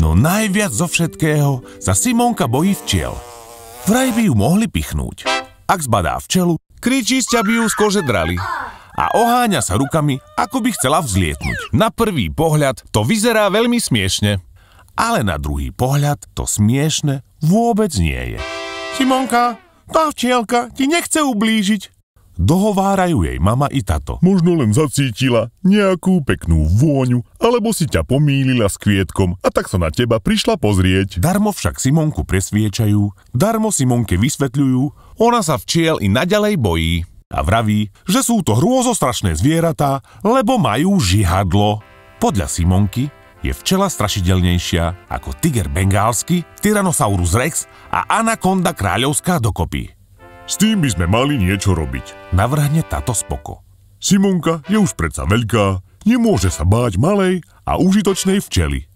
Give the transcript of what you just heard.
No najviac zo všetkého sa Simonka bojí včiel. Vraj by ju mohli pichnúť. Ak zbadá včelu, kričí z ťaby ju z kože drali a oháňa sa rukami, ako by chcela vzlietnúť. Na prvý pohľad to vyzerá veľmi smiešne, ale na druhý pohľad to smiešne vôbec nie je. Simonka, tá včielka ti nechce ublížiť. Dohovárajú jej mama i tato. Možno len zacítila nejakú peknú vôňu, alebo si ťa pomýlila s kvietkom a tak sa na teba prišla pozrieť. Darmo však Simonku presviečajú, darmo Simonke vysvetľujú, ona sa včiel i naďalej bojí a vraví, že sú to hrôzostrašné zvieratá, lebo majú žihadlo. Podľa Simonky je včela strašidelnejšia ako tiger bengálsky, Tyrannosaurus rex a anakonda kráľovská dokopy. S tým by sme mali niečo robiť, navrhne táto Spoko. Simonka je už predsa veľká, nemôže sa báť malej a užitočnej včely.